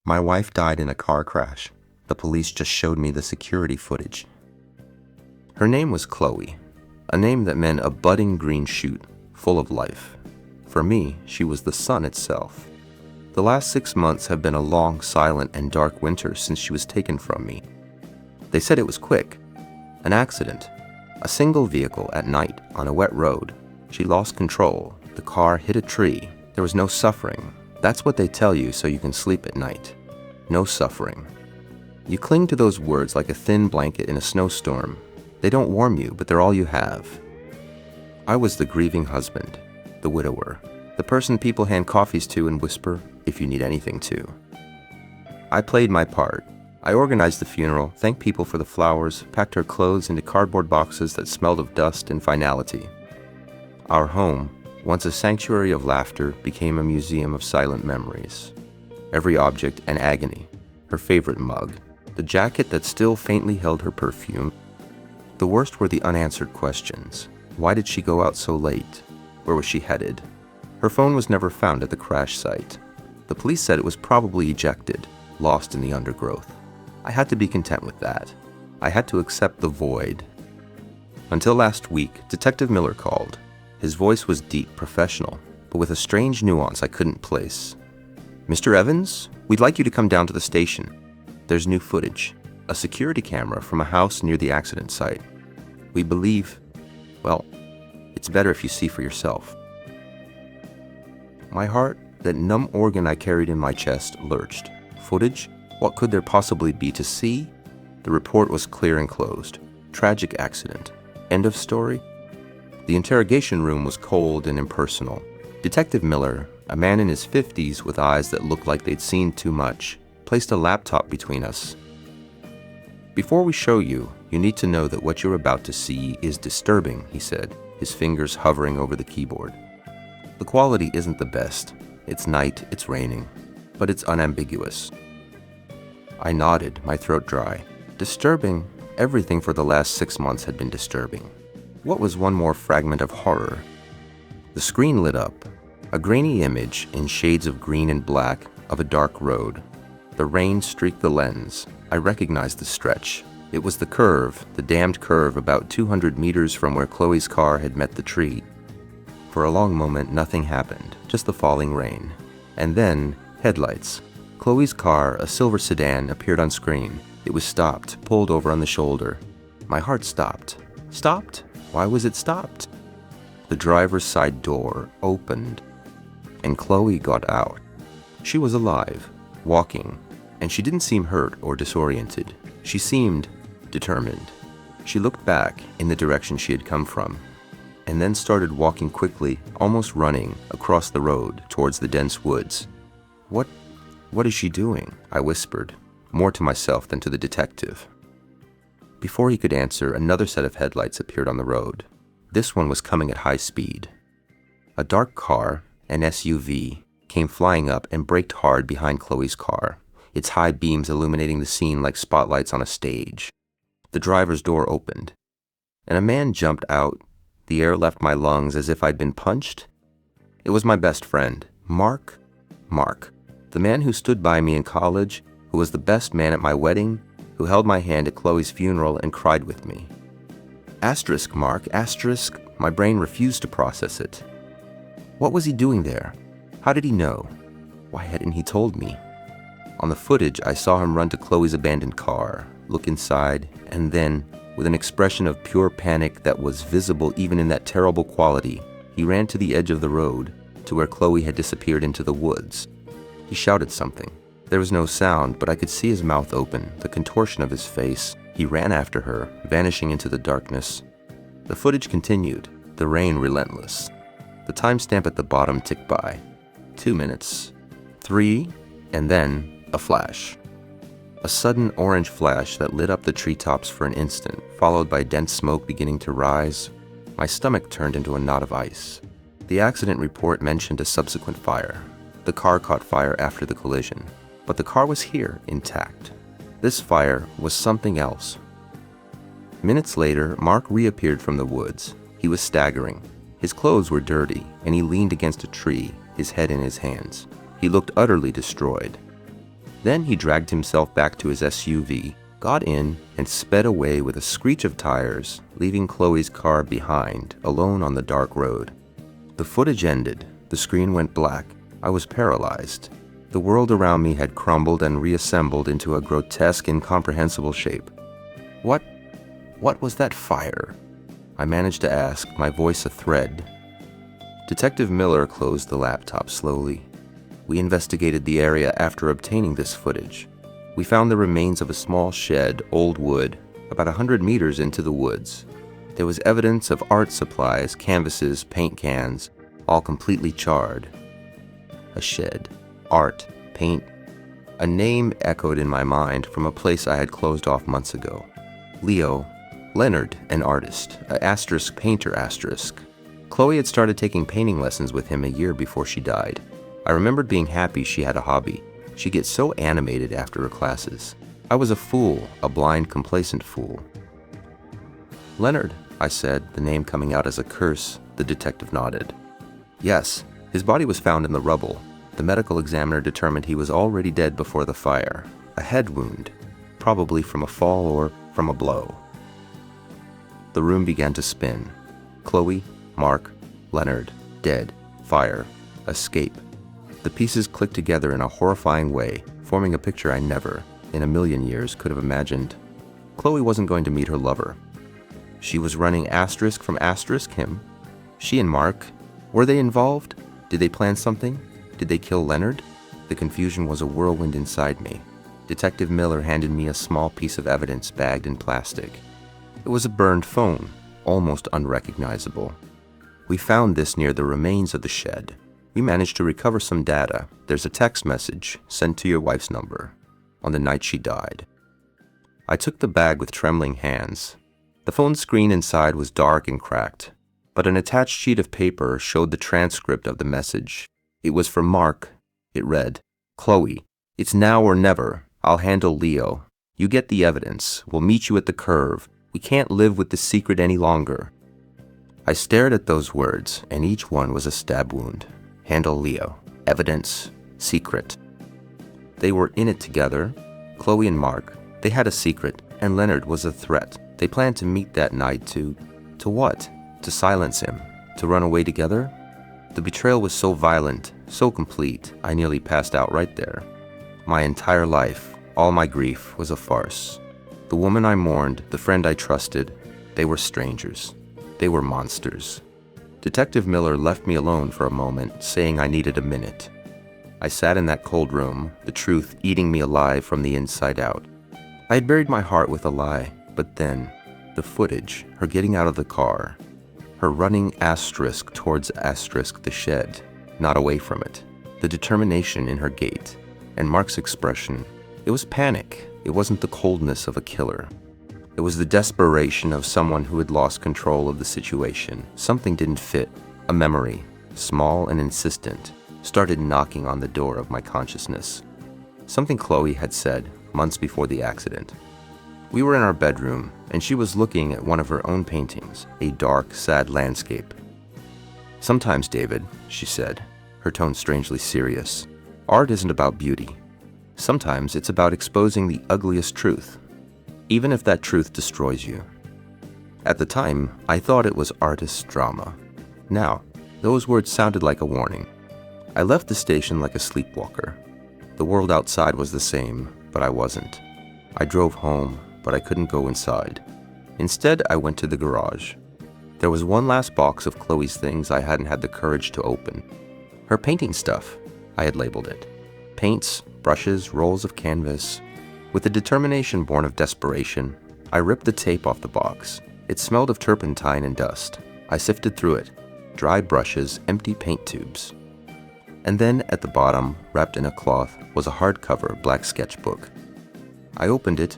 My wife died in a car crash. The police just showed me the security footage. Her name was Chloe, a name that meant a budding green shoot, full of life. For me, she was the sun itself. The last 6 months have been a long, silent, and dark winter since she was taken from me. They said it was quick. An accident. A single vehicle at night on a wet road. She lost control. The car hit a tree. There was no suffering. That's what they tell you so you can sleep at night. No suffering. You cling to those words like a thin blanket in a snowstorm. They don't warm you, but they're all you have. I was the grieving husband, the widower, the person people hand coffees to and whisper, if you need anything to. I played my part. I organized the funeral, thanked people for the flowers, packed her clothes into cardboard boxes that smelled of dust and finality. Our home, once a sanctuary of laughter, became a museum of silent memories. Every object an agony. Her favorite mug, the jacket that still faintly held her perfume. The worst were the unanswered questions. Why did she go out so late? Where was she headed? Her phone was never found at the crash site. The police said it was probably ejected, lost in the undergrowth. I had to be content with that. I had to accept the void. Until last week, Detective Miller called. His voice was deep, professional, but with a strange nuance I couldn't place. "Mr. Evans, we'd like you to come down to the station. There's new footage, a security camera from a house near the accident site. We believe, well, it's better if you see for yourself." My heart, that numb organ I carried in my chest, lurched. Footage? What could there possibly be to see? The report was clear and closed. Tragic accident. End of story? The interrogation room was cold and impersonal. Detective Miller, a man in his 50s with eyes that looked like they'd seen too much, placed a laptop between us. "Before we show you, you need to know that what you're about to see is disturbing," he said, his fingers hovering over the keyboard. "The quality isn't the best. It's night, it's raining, but it's unambiguous." I nodded, my throat dry. Disturbing? Everything for the last 6 months had been disturbing. What was one more fragment of horror? The screen lit up, a grainy image in shades of green and black of a dark road. The rain streaked the lens. I recognized the stretch. It was the curve, the damned curve about 200 meters from where Chloe's car had met the tree. For a long moment, nothing happened, just the falling rain. And then, headlights. Chloe's car, a silver sedan, appeared on screen. It was stopped, pulled over on the shoulder. My heart stopped. Stopped? Why was it stopped? The driver's side door opened, and Chloe got out. She was alive, walking, and she didn't seem hurt or disoriented. She seemed determined. She looked back in the direction she had come from, and then started walking quickly, almost running, across the road towards the dense woods. What is she doing?" I whispered, more to myself than to the detective. Before he could answer, another set of headlights appeared on the road. This one was coming at high speed. A dark car, an SUV, came flying up and braked hard behind Chloe's car, its high beams illuminating the scene like spotlights on a stage. The driver's door opened, and a man jumped out. The air left my lungs as if I'd been punched. It was my best friend, Mark, the man who stood by me in college, who was the best man at my wedding, who held my hand at Chloe's funeral and cried with me. Asterisk, Mark, asterisk, my brain refused to process it. What was he doing there? How did he know? Why hadn't he told me? On the footage, I saw him run to Chloe's abandoned car, look inside, and then, with an expression of pure panic that was visible even in that terrible quality, he ran to the edge of the road, to where Chloe had disappeared into the woods. He shouted something. There was no sound, but I could see his mouth open, the contortion of his face. He ran after her, vanishing into the darkness. The footage continued, the rain relentless. The timestamp at the bottom ticked by. 2 minutes. 3, and then a flash. A sudden orange flash that lit up the treetops for an instant, followed by dense smoke beginning to rise. My stomach turned into a knot of ice. The accident report mentioned a subsequent fire. The car caught fire after the collision, but the car was here, intact. This fire was something else. Minutes later, Mark reappeared from the woods. He was staggering. His clothes were dirty, and he leaned against a tree, his head in his hands. He looked utterly destroyed. Then he dragged himself back to his SUV, got in, and sped away with a screech of tires, leaving Chloe's car behind, alone on the dark road. The footage ended. The screen went black. I was paralyzed. The world around me had crumbled and reassembled into a grotesque, incomprehensible shape. What was that fire? I managed to ask, my voice a thread. Detective Miller closed the laptop slowly. We investigated the area after obtaining this footage. We found the remains of a small shed, old wood, about 100 meters into the woods. There was evidence of art supplies, canvases, paint cans, all completely charred. A shed, art, paint. A name echoed in my mind from a place I had closed off months ago. Leo, Leonard, an artist, a asterisk painter asterisk. Chloe had started taking painting lessons with him a year before she died. I remembered being happy she had a hobby. She gets so animated after her classes. I was a fool, a blind, complacent fool. Leonard, I said, the name coming out as a curse. The detective nodded. Yes, his body was found in the rubble. The medical examiner determined he was already dead before the fire. A head wound, probably from a fall or from a blow. The room began to spin. Chloe, Mark, Leonard, dead, fire, escape. The pieces clicked together in a horrifying way, forming a picture I never, in a million years, could have imagined. Chloe wasn't going to meet her lover. She was running asterisk from asterisk him. She and Mark, were they involved? Did they plan something? Did they kill Leonard? The confusion was a whirlwind inside me. Detective Miller handed me a small piece of evidence bagged in plastic. It was a burned phone, almost unrecognizable. We found this near the remains of the shed. We managed to recover some data. There's a text message sent to your wife's number on the night she died. I took the bag with trembling hands. The phone screen inside was dark and cracked, but an attached sheet of paper showed the transcript of the message. It was from Mark. It read, "Chloe, it's now or never. I'll handle Leo. You get the evidence. We'll meet you at the curve. We can't live with the secret any longer." I stared at those words, and each one was a stab wound. Handle Leo. Evidence. Secret. They were in it together. Chloe and Mark. They had a secret, and Leonard was a threat. They planned to meet that night to what? To silence him. To run away together? The betrayal was so violent, so complete, I nearly passed out right there. My entire life, all my grief, was a farce. The woman I mourned, the friend I trusted, they were strangers. They were monsters. Detective Miller left me alone for a moment, saying I needed a minute. I sat in that cold room, the truth eating me alive from the inside out. I had buried my heart with a lie, but then, the footage, her getting out of the car, her running asterisk towards asterisk the shed, not away from it, the determination in her gait, and Mark's expression. It was panic. It wasn't the coldness of a killer. It was the desperation of someone who had lost control of the situation. Something didn't fit. A memory, small and insistent, started knocking on the door of my consciousness. Something Chloe had said months before the accident. We were in our bedroom, and she was looking at one of her own paintings, a dark, sad landscape. "Sometimes, David," she said, her tone strangely serious, "art isn't about beauty. Sometimes it's about exposing the ugliest truth, even if that truth destroys you." At the time, I thought it was artist's drama. Now, those words sounded like a warning. I left the station like a sleepwalker. The world outside was the same, but I wasn't. I drove home, but I couldn't go inside. Instead, I went to the garage. There was one last box of Chloe's things I hadn't had the courage to open. Her painting stuff, I had labeled it. Paints, brushes, rolls of canvas. With a determination born of desperation, I ripped the tape off the box. It smelled of turpentine and dust. I sifted through it. Dry brushes, empty paint tubes. And then, at the bottom, wrapped in a cloth, was a hardcover black sketchbook. I opened it.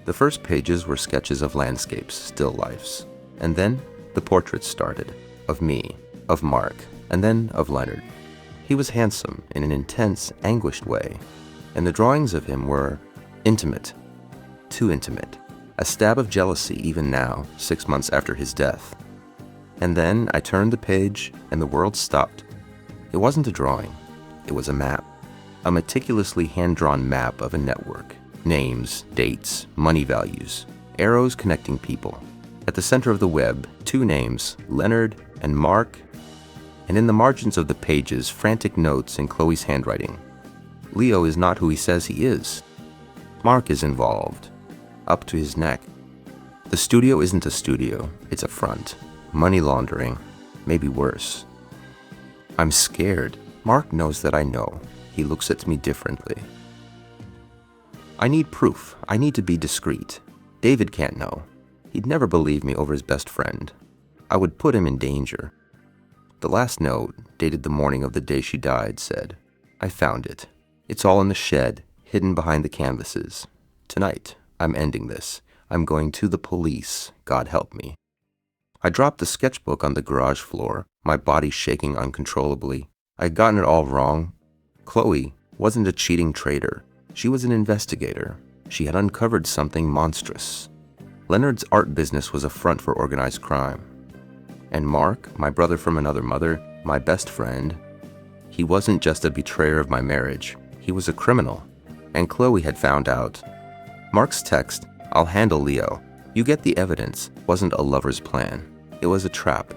The first pages were sketches of landscapes, still lifes. And then, the portraits started. Of me, of Mark, and then of Leonard. He was handsome in an intense, anguished way. And the drawings of him were intimate. Too intimate. A stab of jealousy even now, 6 months after his death. And then I turned the page, and the world stopped. It wasn't a drawing. It was a map. A meticulously hand-drawn map of a network. Names, dates, money values, arrows connecting people. At the center of the web, 2 names, Leonard and Mark, and in the margins of the pages, frantic notes in Chloe's handwriting. Leo is not who he says he is. Mark is involved, up to his neck. The studio isn't a studio, it's a front. Money laundering, maybe worse. I'm scared. Mark knows that I know. He looks at me differently. I need proof. I need to be discreet. David can't know. He'd never believe me over his best friend. I would put him in danger. The last note, dated the morning of the day she died, said, I found it. It's all in the shed, hidden behind the canvases. Tonight, I'm ending this. I'm going to the police. God help me. I dropped the sketchbook on the garage floor, my body shaking uncontrollably. I'd gotten it all wrong. Chloe wasn't a cheating traitor. She was an investigator. She had uncovered something monstrous. Leonard's art business was a front for organized crime. And Mark, my brother from another mother, my best friend, he wasn't just a betrayer of my marriage. He was a criminal. And Chloe had found out. Mark's text, I'll handle Leo. You get the evidence, wasn't a lover's plan. It was a trap.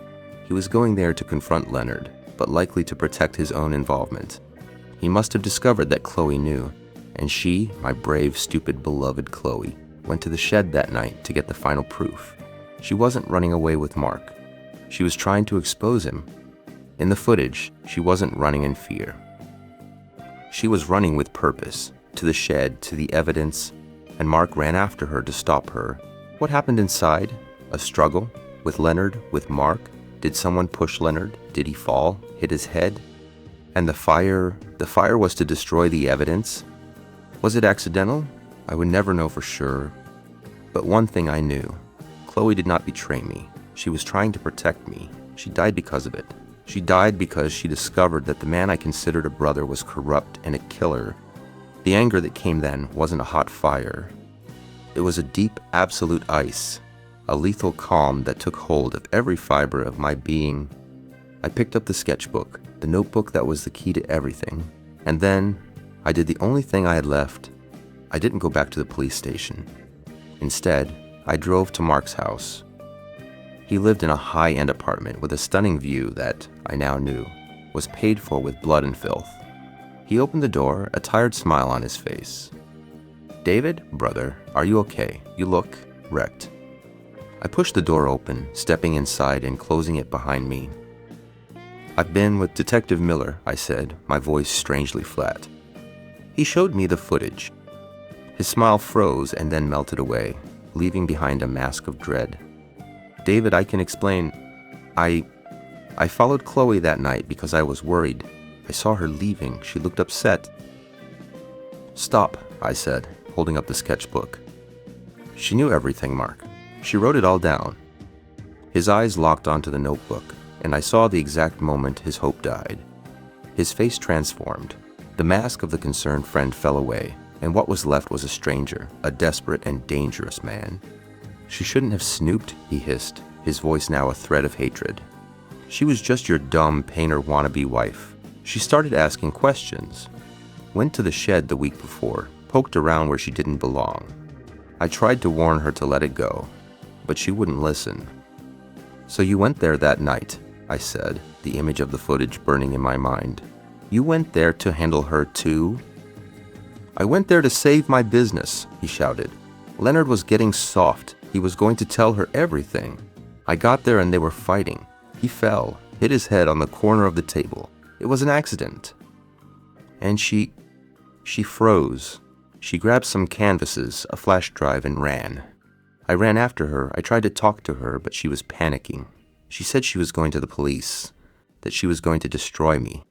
He was going there to confront Leonard, but likely to protect his own involvement. He must have discovered that Chloe knew, and she, my brave, stupid, beloved Chloe, went to the shed that night to get the final proof. She wasn't running away with Mark. She was trying to expose him. In the footage, she wasn't running in fear. She was running with purpose, to the shed, to the evidence, and Mark ran after her to stop her. What happened inside? A struggle? With Leonard? With Mark? Did someone push Leonard? Did he fall? Hit his head? And the fire was to destroy the evidence? Was it accidental? I would never know for sure. But one thing I knew. Chloe did not betray me. She was trying to protect me. She died because of it. She died because she discovered that the man I considered a brother was corrupt and a killer. The anger that came then wasn't a hot fire. It was a deep, absolute ice, a lethal calm that took hold of every fiber of my being. I picked up the sketchbook, the notebook that was the key to everything, and then I did the only thing I had left. I didn't go back to the police station. Instead, I drove to Mark's house. He lived in a high-end apartment with a stunning view that, I now knew, was paid for with blood and filth. He opened the door, a tired smile on his face. David, brother, are you okay? You look wrecked. I pushed the door open, stepping inside and closing it behind me. I've been with Detective Miller, I said, my voice strangely flat. He showed me the footage. His smile froze and then melted away, leaving behind a mask of dread. David, I can explain. I followed Chloe that night because I was worried. I saw her leaving. She looked upset. Stop, I said, holding up the sketchbook. She knew everything, Mark. She wrote it all down. His eyes locked onto the notebook, and I saw the exact moment his hope died. His face transformed. The mask of the concerned friend fell away, and what was left was a stranger, a desperate and dangerous man. She shouldn't have snooped, he hissed, his voice now a threat of hatred. She was just your dumb painter wannabe wife. She started asking questions. Went to the shed the week before, poked around where she didn't belong. I tried to warn her to let it go, but she wouldn't listen. So you went there that night, I said, the image of the footage burning in my mind. You went there to handle her too? I went there to save my business, he shouted. Leonard was getting soft. He was going to tell her everything. I got there and they were fighting. He fell, hit his head on the corner of the table. It was an accident. And she froze. She grabbed some canvases, a flash drive, and ran. I ran after her. I tried to talk to her, but she was panicking. She said she was going to the police, that she was going to destroy me.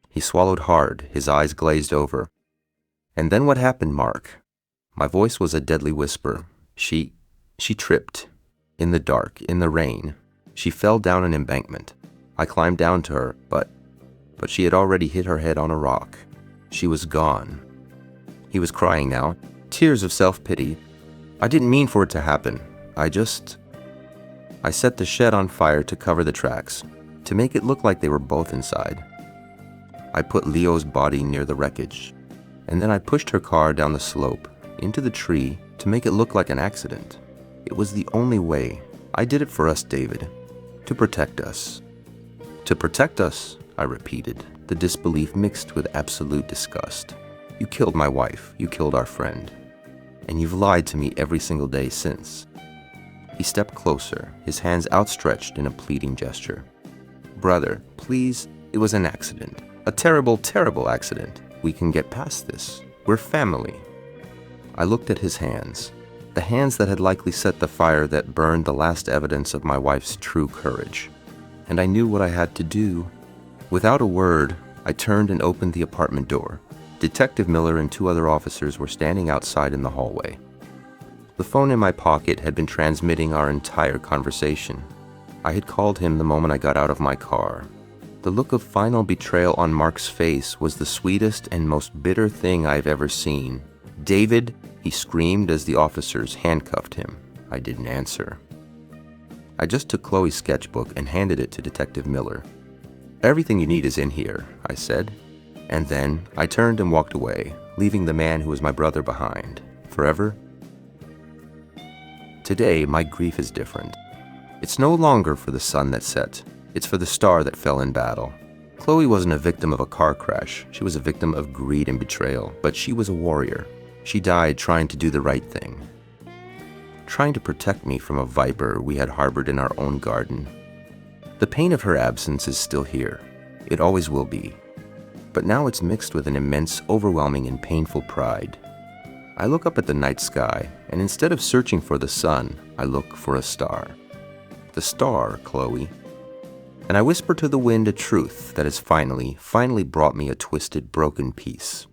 He swallowed hard, his eyes glazed over. And then what happened, Mark? My voice was a deadly whisper. She tripped. In the dark, in the rain. She fell down an embankment. I climbed down to her, but she had already hit her head on a rock. She was gone. He was crying now, tears of self-pity. I didn't mean for it to happen. I set the shed on fire to cover the tracks, to make it look like they were both inside. I put Leo's body near the wreckage, and then I pushed her car down the slope, into the tree, to make it look like an accident. It was the only way. I did it for us, David. To protect us. To protect us, I repeated, the disbelief mixed with absolute disgust. You killed my wife. You killed our friend. And you've lied to me every single day since. He stepped closer, his hands outstretched in a pleading gesture. Brother, please, it was an accident. A terrible, terrible accident. We can get past this. We're family. I looked at his hands, the hands that had likely set the fire that burned the last evidence of my wife's true courage. And I knew what I had to do. Without a word, I turned and opened the apartment door. Detective Miller and 2 other officers were standing outside in the hallway. The phone in my pocket had been transmitting our entire conversation. I had called him the moment I got out of my car. The look of final betrayal on Mark's face was the sweetest and most bitter thing I've ever seen. David, he screamed as the officers handcuffed him. I didn't answer. I just took Chloe's sketchbook and handed it to Detective Miller. Everything you need is in here, I said. And then I turned and walked away, leaving the man who was my brother behind. Forever. Today, my grief is different. It's no longer for the sun that set. It's for the star that fell in battle. Chloe wasn't a victim of a car crash. She was a victim of greed and betrayal, but she was a warrior. She died trying to do the right thing. Trying to protect me from a viper we had harbored in our own garden. The pain of her absence is still here. It always will be. But now it's mixed with an immense, overwhelming, and painful pride. I look up at the night sky, and instead of searching for the sun, I look for a star. The star, Chloe. And I whisper to the wind a truth that has finally brought me a twisted, broken peace.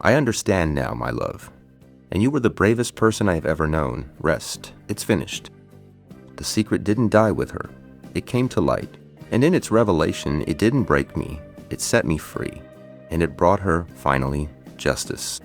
I understand now, my love. And you were the bravest person I have ever known. Rest. It's finished. The secret didn't die with her. It came to light. And in its revelation, it didn't break me. It set me free. And it brought her, finally, justice.